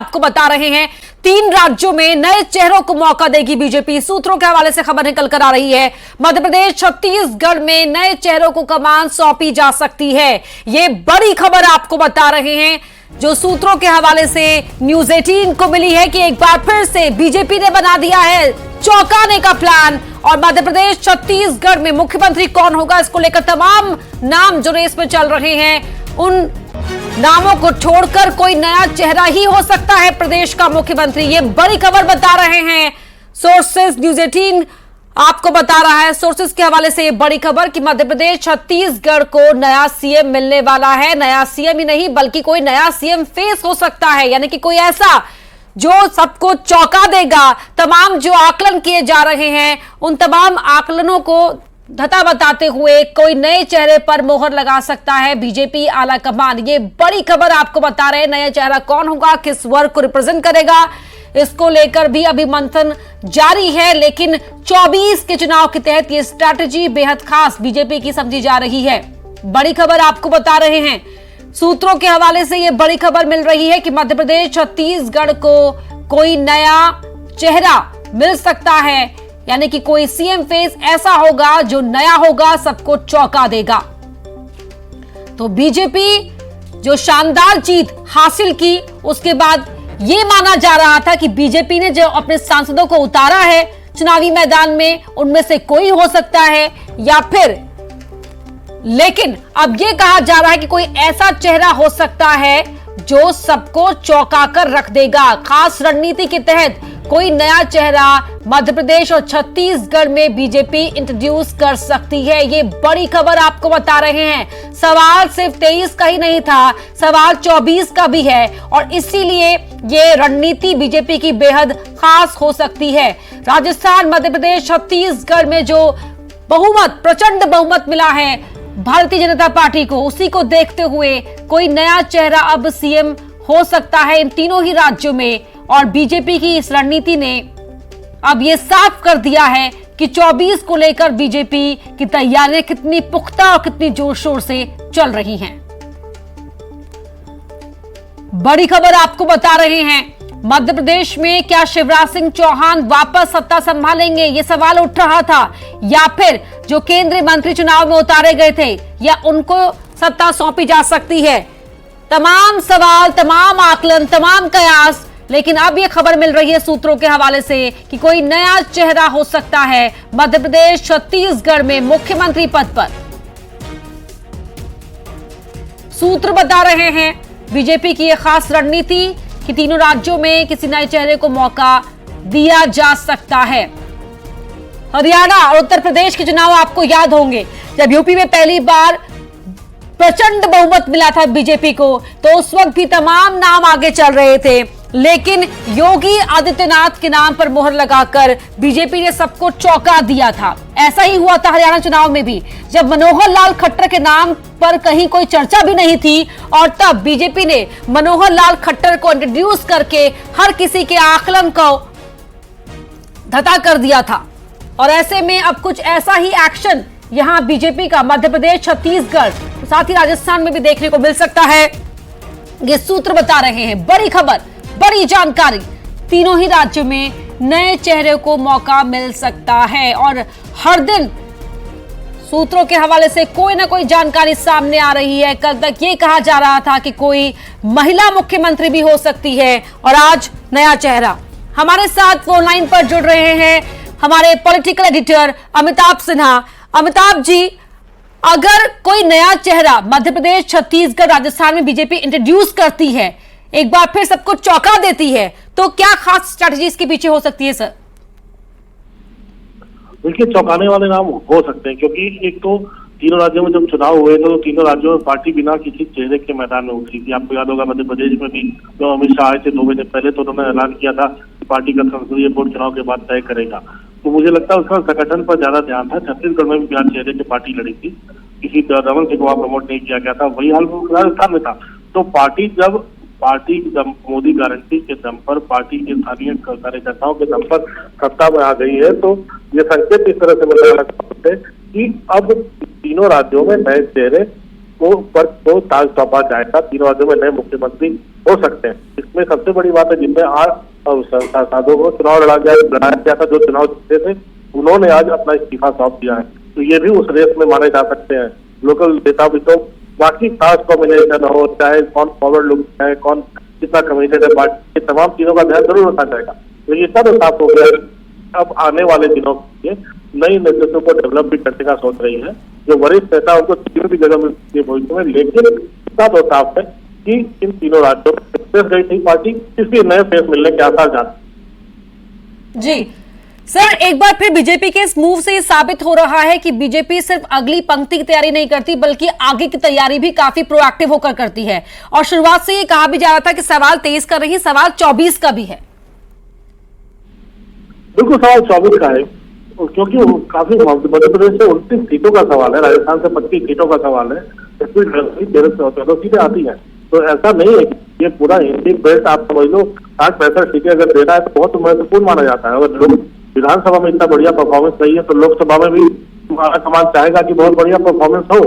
आपको बता रहे हैं, 3 राज्यों में नए चेहरों को मौका देगी बीजेपी। सूत्रों के हवाले से खबर निकल कर आ रही है, मध्य प्रदेश छत्तीसगढ़ में नए चेहरों को कमान सौंपी जा सकती है। ये बड़ी खबर आपको बता रहे हैं जो सूत्रों के हवाले से न्यूज 18 को मिली है कि एक बार फिर से बीजेपी ने बना दिया है चौंकाने का प्लान। और मध्य प्रदेश छत्तीसगढ़ में मुख्यमंत्री कौन होगा, इसको लेकर तमाम नाम जो रेस में चल रहे हैं, उन नामों को छोड़कर कोई नया चेहरा ही हो सकता है प्रदेश का मुख्यमंत्री। ये बड़ी खबर बता रहे हैं सोर्सेस, न्यूज 18 आपको बता रहा है सोर्सेस के हवाले से ये बड़ी खबर कि मध्य प्रदेश छत्तीसगढ़ को नया सीएम मिलने वाला है। नया सीएम ही नहीं बल्कि कोई नया सीएम फेस हो सकता है, यानी कि कोई ऐसा जो सबको चौंका देगा। तमाम जो आकलन किए जा रहे हैं उन तमाम आकलनों को धता बताते हुए कोई नए चेहरे पर मोहर लगा सकता है बीजेपी आला कमान। ये बड़ी खबर आपको बता रहे हैं। नया चेहरा कौन होगा, किस वर्ग को रिप्रेजेंट करेगा, इसको लेकर भी अभी मंथन जारी है। लेकिन 24 के चुनाव के तहत ये स्ट्रैटेजी बेहद खास बीजेपी की समझी जा रही है। बड़ी खबर आपको बता रहे हैं, सूत्रों के हवाले से ये बड़ी खबर मिल रही है कि मध्य प्रदेश छत्तीसगढ़ को कोई नया चेहरा मिल सकता है, यानी कि कोई सीएम फेस ऐसा होगा जो नया होगा, सबको चौंका देगा। तो बीजेपी जो शानदार जीत हासिल की, उसके बाद ये माना जा रहा था कि बीजेपी ने जो अपने सांसदों को उतारा है चुनावी मैदान में, उनमें से कोई हो सकता है या फिर, लेकिन अब ये कहा जा रहा है कि कोई ऐसा चेहरा हो सकता है जो सबको चौंका कर रख देगा। खास रणनीति के तहत कोई नया चेहरा मध्य प्रदेश और छत्तीसगढ़ में बीजेपी इंट्रोड्यूस कर सकती है। ये बड़ी खबर आपको बता रहे हैं। सवाल सिर्फ 23 का ही नहीं था, सवाल 24 का भी है और इसीलिए ये रणनीति बीजेपी की बेहद खास हो सकती है। राजस्थान, मध्य प्रदेश, छत्तीसगढ़ में जो बहुमत, प्रचंड बहुमत मिला है भारतीय जनता पार्टी को, उसी को देखते हुए कोई नया चेहरा अब सीएम हो सकता है इन तीनों ही राज्यों में। और बीजेपी की इस रणनीति ने अब यह साफ कर दिया है कि 24 को लेकर बीजेपी की तैयारियां कितनी पुख्ता और कितनी जोर शोर से चल रही हैं। बड़ी खबर आपको बता रहे हैं, मध्य प्रदेश में क्या शिवराज सिंह चौहान वापस सत्ता संभालेंगे, यह सवाल उठ रहा था, या फिर जो केंद्रीय मंत्री चुनाव में उतारे गए थे या उनको सत्ता सौंपी जा सकती है। तमाम सवाल, तमाम आकलन, तमाम कयास, लेकिन अब यह खबर मिल रही है सूत्रों के हवाले से कि कोई नया चेहरा हो सकता है मध्य प्रदेश छत्तीसगढ़ में मुख्यमंत्री पद पर। सूत्र बता रहे हैं बीजेपी की यह खास रणनीति कि तीनों राज्यों में किसी नए चेहरे को मौका दिया जा सकता है। हरियाणा और उत्तर प्रदेश के चुनाव आपको याद होंगे, जब यूपी में पहली बार प्रचंड बहुमत मिला था बीजेपी को, तो उस वक्त भी तमाम नाम आगे चल रहे थे, लेकिन योगी आदित्यनाथ के नाम पर मोहर लगाकर बीजेपी ने सबको चौंका दिया था। ऐसा ही हुआ था हरियाणा चुनाव में भी, जब मनोहर लाल खट्टर के नाम पर कहीं कोई चर्चा भी नहीं थी और तब बीजेपी ने मनोहर लाल खट्टर को इंट्रोड्यूस करके हर किसी के आकलन को धता कर दिया था। और ऐसे में अब कुछ ऐसा ही एक्शन यहां बीजेपी का मध्य प्रदेश, छत्तीसगढ़, साथ ही राजस्थान में भी देखने को मिल सकता है। ये सूत्र बता रहे हैं, बड़ी खबर, बड़ी जानकारी, तीनों ही राज्यों में नए चेहरे को मौका मिल सकता है। और हर दिन सूत्रों के हवाले से कोई ना कोई जानकारी सामने आ रही है। कल तक ये कहा जा रहा था कि कोई महिला मुख्यमंत्री भी हो सकती है और आज नया चेहरा। हमारे साथ फोन लाइन पर जुड़ रहे हैं हमारे पॉलिटिकल एडिटर अमिताभ सिन्हा। अमिताभ जी, अगर कोई नया चेहरा मध्य प्रदेश, छत्तीसगढ़, राजस्थान में बीजेपी इंट्रोड्यूस करती है, एक बार फिर सबको चौंका देती है, तो क्या खास स्ट्रैटेजी इसके पीछे हो सकती है सर? देखिए, चौंकाने वाले नाम हो सकते हैं क्योंकि एक तो तीनों राज्यों में जब चुनाव हुए थे तो तीनों राज्यों में पार्टी बिना किसी चेहरे के मैदान में उतरी थी। आपको याद होगा मध्य प्रदेश में भी जो अमित शाह आए थे 2 महीने पहले, तो उन्होंने ऐलान किया था कि पार्टी का संसदीय बोर्ड चुनाव के बाद तय करेगा। तो मुझे लगता है उसका संगठन पर ज्यादा ध्यान था। छत्तीसगढ़ में भी बिना चेहरे की पार्टी लड़ी थी, किसी रमन सिंह को वहां प्रमोट नहीं किया गया था। वही हाल राजस्थान में था। तो पार्टी मोदी गारंटी के दम पर, पार्टी के स्थानीय कार्यकर्ताओं के दम पर सत्ता में आ गई है, तो ये संकेत इस तरह से मिल रहा है कि अब तीनों राज्यों में नए चेहरे को ताज सौंपा जाएगा। तीनों राज्यों में नए मुख्यमंत्री हो सकते हैं। इसमें सबसे बड़ी बात है, जिनमें 8 सांसदों को चुनाव लड़ाया गया था, जो चुनाव जीते थे, उन्होंने आज अपना इस्तीफा सौंप दिया है। तो ये भी उस रेस में माने जा सकते हैं। लोकल नेता भी तो बाकी खास कॉम्बिनेशन हो, चाहे कौन फॉरवर्ड लुक है, कौन कितना कमिटेड है, पार्टी तमाम चीजों का ध्यान जरूर रखा जाएगा। तो ये सब साफ हो गया। अब आने वाले दिनों के नई नेतृत्व को डेवलप भी करने का सोच रही है। जो वरिष्ठ नेता उनको तीनों भी जगह मिलती है भविष्य में, लेकिन इतना तो साफ है कि इन तीनों राज्यों में सक्सेस गई थी पार्टी, इसलिए नए फेस मिलने के आसार जाते। जी सर, एक बार फिर बीजेपी के इस मूव से ये साबित हो रहा है कि बीजेपी सिर्फ अगली पंक्ति की तैयारी नहीं करती, बल्कि आगे की तैयारी भी काफी प्रोएक्टिव होकर करती है। और शुरुआत से ये कहा भी जा रहा था कि सवाल 23 का नहीं, सवाल 24 का भी है। बिल्कुल, सवाल 24 का है, क्योंकि काफी मध्य प्रदेश से 29 सीटों का सवाल है, राजस्थान से 25 सीटों का सवाल है, 13 सीटें आती हैं। तो ऐसा नहीं है कि ये पूरा हिंदी बेल्ट आप समझ लो 60-65 सीटें अगर देना है तो बहुत महत्वपूर्ण माना जाता है। अगर लोग विधानसभा में इतना बढ़िया परफॉर्मेंस नहीं है तो लोकसभा में भी हमारा समाज चाहेगा कि बहुत बढ़िया परफॉर्मेंस हो।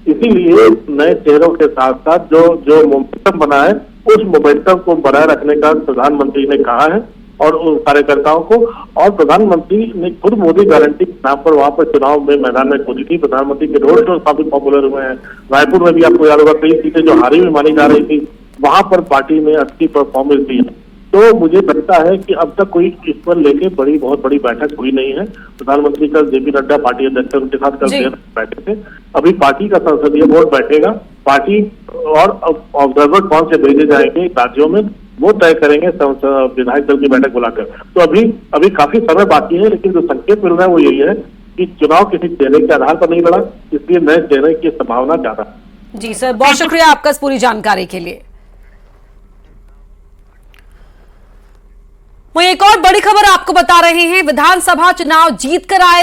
इसीलिए नए चेहरों के साथ साथ जो मोमेंटम बना है, उस मोमेंटम को बनाए रखने का प्रधानमंत्री ने कहा है और उन कार्यकर्ताओं को। और प्रधानमंत्री ने खुद मोदी गारंटी के नाम पर वहां पर चुनाव में मैदान में कूदी थी। प्रधानमंत्री के रोड शो काफी पॉपुलर हुए हैं। रायपुर में भी आपको याद होगा कई सीटें जो हारी हुई मानी जा रही थी, वहां पर पार्टी ने अच्छी परफॉर्मेंस दी है। तो मुझे लगता है कि अब तक कोई इस पर लेके बहुत बड़ी बैठक हुई नहीं है। प्रधानमंत्री कल जेपी नड्डा पार्टी अध्यक्ष उनके साथ कल बैठे थे। अभी पार्टी का संसदीय बोर्ड बैठेगा, पार्टी और ऑब्जर्वर कौन से भेजे जाएंगे राज्यों में वो तय करेंगे विधायक दल की बैठक बुलाकर। तो अभी काफी समय बाकी है, लेकिन जो संकेत मिल रहा है वो यही है कि चुनाव किसी चेहरे के आधार पर नहीं लड़ा, इसलिए नए चेहरे की संभावना ज्यादा है। जी सर, बहुत शुक्रिया आपका इस पूरी जानकारी के लिए। वहीं एक और बड़ी खबर आपको बता रहे हैं, विधानसभा चुनाव जीत कर आए